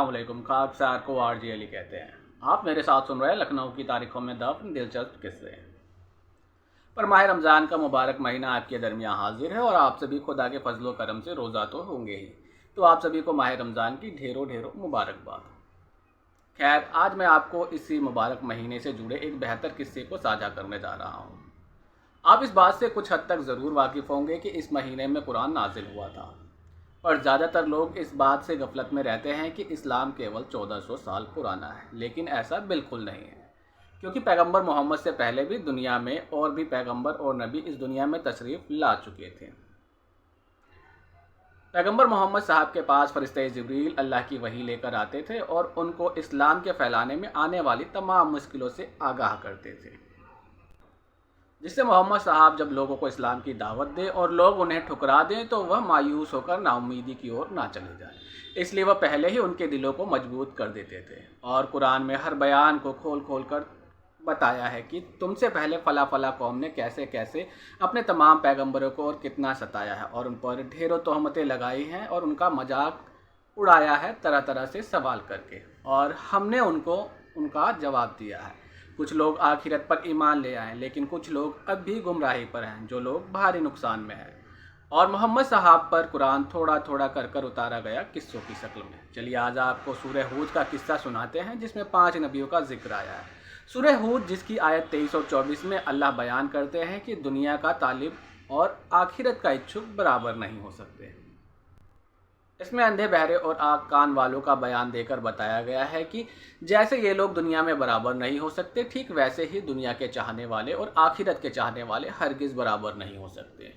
السلام علیکم۔ خاکسار کو آر جی علی کہتے ہیں۔ آپ میرے ساتھ سن رہے ہیں لکھنؤ کی تاریخوں میں دفن دلچسپ قصے پر۔ ماہ رمضان کا مبارک مہینہ آپ کے درمیان حاضر ہے اور آپ سبھی خدا کے فضل و کرم سے روزہ تو ہوں گے ہی، تو آپ سبھی کو ماہ رمضان کی ڈھیروں مبارکباد۔ خیر، آج میں آپ کو اسی مبارک مہینے سے جڑے ایک بہتر قصے کو ساجھا کرنے جا رہا ہوں۔ آپ اس بات سے کچھ حد تک ضرور واقف ہوں گے کہ اس مہینے میں قرآن نازل ہوا تھا، پر زیادہ تر لوگ اس بات سے غفلت میں رہتے ہیں کہ اسلام کیول 1400 سال پرانا ہے، لیکن ایسا بالکل نہیں ہے، کیونکہ پیغمبر محمد سے پہلے بھی دنیا میں اور بھی پیغمبر اور نبی اس دنیا میں تشریف لا چکے تھے۔ پیغمبر محمد صاحب کے پاس فرشتہ جبریل اللہ کی وحی لے کر آتے تھے اور ان کو اسلام کے پھیلانے میں آنے والی تمام مشکلوں سے آگاہ کرتے تھے، جس سے محمد صاحب جب لوگوں کو اسلام کی دعوت دے اور لوگ انہیں ٹھکرا دیں تو وہ مایوس ہو کر نا امیدی کی اور نہ چلے جائیں۔ اس لیے وہ پہلے ہی ان کے دلوں کو مضبوط کر دیتے تھے، اور قرآن میں ہر بیان کو کھول کھول کر بتایا ہے کہ تم سے پہلے فلاں فلاں قوم نے کیسے کیسے اپنے تمام پیغمبروں کو اور کتنا ستایا ہے اور ان پر ڈھیروں تہمتیں لگائی ہیں اور ان کا مذاق اڑایا ہے طرح طرح سے سوال کر کے، اور ہم نے ان کو ان کا جواب دیا ہے۔ کچھ لوگ آخرت پر ایمان لے آئے، لیکن کچھ لوگ اب بھی گمراہی پر ہیں، جو لوگ بھاری نقصان میں ہیں۔ اور محمد صاحب پر قرآن تھوڑا تھوڑا کر اتارا گیا قصوں کی شکل میں۔ چلیے آج آپ کو سورہ ہود کا قصہ سناتے ہیں، جس میں 5 نبیوں کا ذکر آیا ہے۔ سورہ ہود، جس کی آیت 23 اور 24 میں اللہ بیان کرتے ہیں کہ دنیا کا طالب اور آخرت کا اچھک برابر نہیں ہو سکتے۔ اس میں اندھے بہرے اور آنکھ کان والوں کا بیان دے کر بتایا گیا ہے کہ جیسے یہ لوگ دنیا میں برابر نہیں ہو سکتے، ٹھیک ویسے ہی دنیا کے چاہنے والے اور آخرت کے چاہنے والے ہرگز برابر نہیں ہو سکتے۔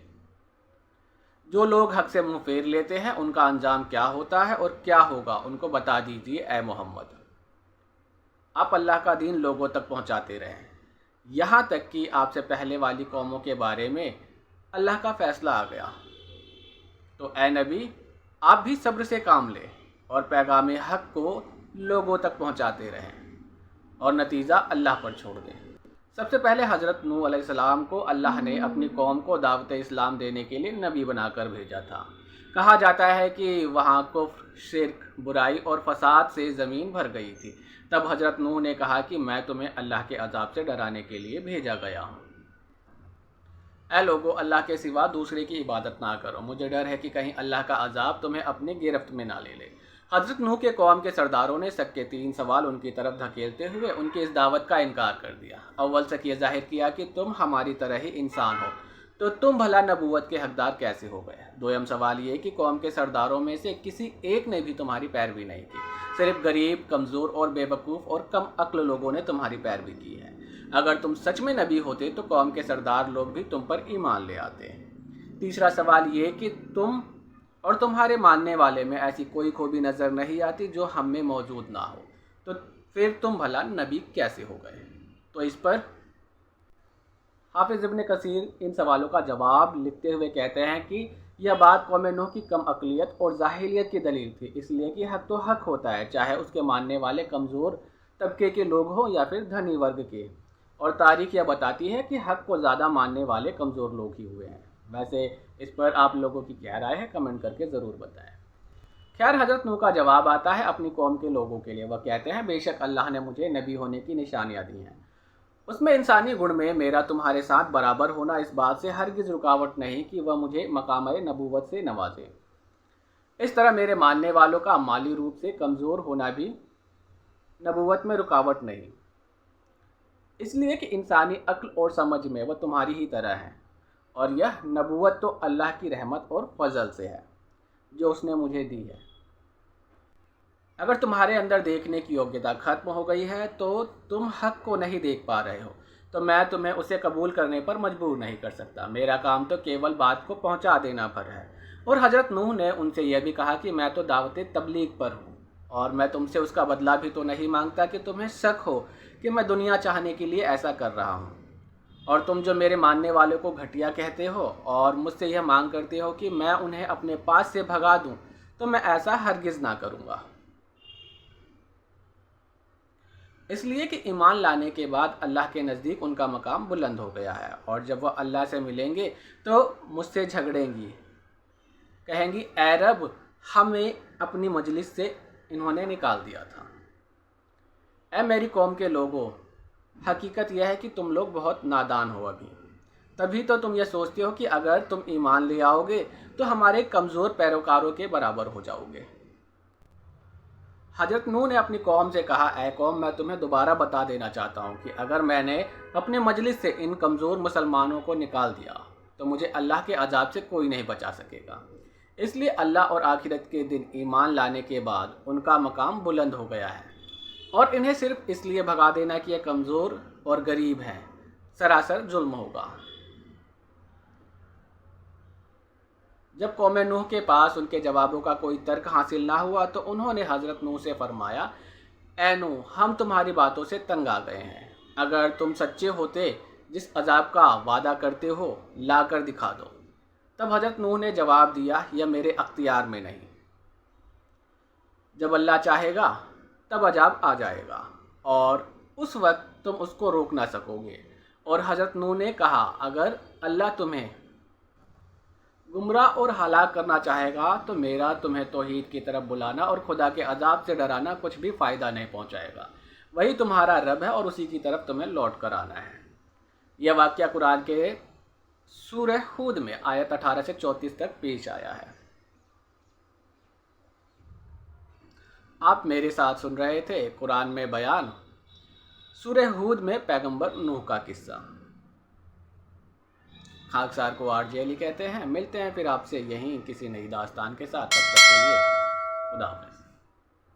جو لوگ حق سے منہ پھیر لیتے ہیں، ان کا انجام کیا ہوتا ہے اور کیا ہوگا، ان کو بتا دیجیے اے محمد۔ آپ اللہ کا دین لوگوں تک پہنچاتے رہیں، یہاں تک کہ آپ سے پہلے والی قوموں کے بارے میں اللہ کا فیصلہ آ گیا، تو اے نبی آپ بھی صبر سے کام لیں اور پیغام حق کو لوگوں تک پہنچاتے رہیں اور نتیجہ اللہ پر چھوڑ دیں۔ سب سے پہلے حضرت نوح علیہ السلام کو اللہ نے اپنی قوم کو دعوت اسلام دینے کے لیے نبی بنا کر بھیجا تھا۔ کہا جاتا ہے کہ وہاں کفر، شرک، برائی اور فساد سے زمین بھر گئی تھی۔ تب حضرت نوح نے کہا کہ میں تمہیں اللہ کے عذاب سے ڈرانے کے لیے بھیجا گیا ہوں۔ اے لوگو، اللہ کے سوا دوسرے کی عبادت نہ کرو، مجھے ڈر ہے کہ کہیں اللہ کا عذاب تمہیں اپنی گرفت میں نہ لے لے۔ حضرت نوح کے قوم کے سرداروں نے شک کے 3 سوال ان کی طرف دھکیلتے ہوئے ان کی اس دعوت کا انکار کر دیا۔ اول شک یہ ظاہر کیا کہ تم ہماری طرح ہی انسان ہو، تو تم بھلا نبوت کے حقدار کیسے ہو گئے؟ دویم سوال یہ کہ قوم کے سرداروں میں سے کسی ایک نے بھی تمہاری پیروی نہیں کی، صرف غریب، کمزور اور بے وقوف اور کم عقل لوگوں نے تمہاری پیروی کی ہے۔ اگر تم سچ میں نبی ہوتے تو قوم کے سردار لوگ بھی تم پر ایمان لے آتے۔ تیسرا سوال یہ کہ تم اور تمہارے ماننے والے میں ایسی کوئی خوبی نظر نہیں آتی جو ہم میں موجود نہ ہو، تو پھر تم بھلا نبی کیسے ہو گئے؟ تو اس پر حافظ ابن کثیر ان سوالوں کا جواب لکھتے ہوئے کہتے ہیں کہ یہ بات قوم نوح کی کم عقلیت اور جاہلیت کی دلیل تھی، اس لیے کہ حق تو حق ہوتا ہے، چاہے اس کے ماننے والے کمزور طبقے کے لوگ ہوں یا پھر دھنی ورگ کے، اور تاریخ یہ بتاتی ہے کہ حق کو زیادہ ماننے والے کمزور لوگ ہی ہوئے ہیں۔ ویسے اس پر آپ لوگوں کی کیا رائے ہے، کمنٹ کر کے ضرور بتائیں۔ خیر، حضرت نوح کا جواب آتا ہے اپنی قوم کے لوگوں کے لیے۔ وہ کہتے ہیں بے شک اللہ نے مجھے نبی ہونے کی نشانیاں دی ہیں، اس میں انسانی گن میں میرا تمہارے ساتھ برابر ہونا اس بات سے ہرگز رکاوٹ نہیں کہ وہ مجھے مقام نبوت سے نوازے۔ اس طرح میرے ماننے والوں کا مالی روپ سے کمزور ہونا بھی نبوت میں رکاوٹ نہیں، اس لیے کہ انسانی عقل اور سمجھ میں وہ تمہاری ہی طرح ہے، اور یہ نبوت تو اللہ کی رحمت اور فضل سے ہے جو اس نے مجھے دی ہے۔ اگر تمہارے اندر دیکھنے کی یوگیتا ختم ہو گئی ہے تو تم حق کو نہیں دیکھ پا رہے ہو، تو میں تمہیں اسے قبول کرنے پر مجبور نہیں کر سکتا، میرا کام تو کیول بات کو پہنچا دینا بھر ہے۔ اور حضرت نوح نے ان سے یہ بھی کہا کہ میں تو دعوت تبلیغ پر ہوں، اور میں تم سے اس کا بدلہ بھی تو نہیں مانگتا کہ تمہیں شک ہو کہ میں دنیا چاہنے کے لیے ایسا کر رہا ہوں، اور تم جو میرے ماننے والوں کو گھٹیا کہتے ہو اور مجھ سے یہ مانگ کرتے ہو کہ میں انہیں اپنے پاس سے بھگا دوں، تو میں ایسا ہرگز نہ کروں گا۔ اس لیے کہ ایمان لانے کے بعد اللہ کے نزدیک ان کا مقام بلند ہو گیا ہے، اور جب وہ اللہ سے ملیں گے تو مجھ سے جھگڑیں گی، کہیں گی اے رب ہمیں اپنی مجلس سے انہوں نے نکال دیا تھا۔ اے میری قوم کے لوگوں، حقیقت یہ ہے کہ تم لوگ بہت نادان ہو ابھی، تبھی تو تم یہ سوچتے ہو کہ اگر تم ایمان لے آؤ گے تو ہمارے کمزور پیروکاروں کے برابر ہو جاؤ گے۔ حضرت نوح نے اپنی قوم سے کہا، اے قوم، میں تمہیں دوبارہ بتا دینا چاہتا ہوں کہ اگر میں نے اپنے مجلس سے ان کمزور مسلمانوں کو نکال دیا تو مجھے اللہ کے عذاب سے کوئی نہیں بچا سکے گا۔ اس لیے اللہ اور آخرت کے دن ایمان لانے کے بعد ان کا مقام بلند ہو گیا ہے، اور انہیں صرف اس لیے بھگا دینا کہ یہ کمزور اور غریب ہیں سراسر ظلم ہوگا۔ جب قوم نوح کے پاس ان کے جوابوں کا کوئی ترک حاصل نہ ہوا تو انہوں نے حضرت نوح سے فرمایا، اے نوح، ہم تمہاری باتوں سے تنگ آ گئے ہیں، اگر تم سچے ہوتے جس عذاب کا وعدہ کرتے ہو لا کر دکھا دو۔ تب حضرت نوح نے جواب دیا، یہ میرے اختیار میں نہیں، جب اللہ چاہے گا تب عذاب آ جائے گا اور اس وقت تم اس کو روک نہ سکو گے۔ اور حضرت نوح نے کہا، اگر اللہ تمہیں گمراہ اور ہلاک کرنا چاہے گا تو میرا تمہیں توحید کی طرف بلانا اور خدا کے عذاب سے ڈرانا کچھ بھی فائدہ نہیں پہنچائے گا، وہی تمہارا رب ہے اور اسی کی طرف تمہیں لوٹ کر آنا ہے۔ یہ واقعہ قرآن کے سورہ ہود میں آیت 18 سے 34 تک پیش آیا ہے۔ آپ میرے ساتھ سن رہے تھے قرآن میں بیان، سورہ ہود میں پیغمبر نوح کا قصہ۔ خاکسار کو RJ علی کہتے ہیں۔ ملتے ہیں پھر آپ سے یہیں کسی نئی داستان کے ساتھ، تب تک کے لیے خدا حافظ۔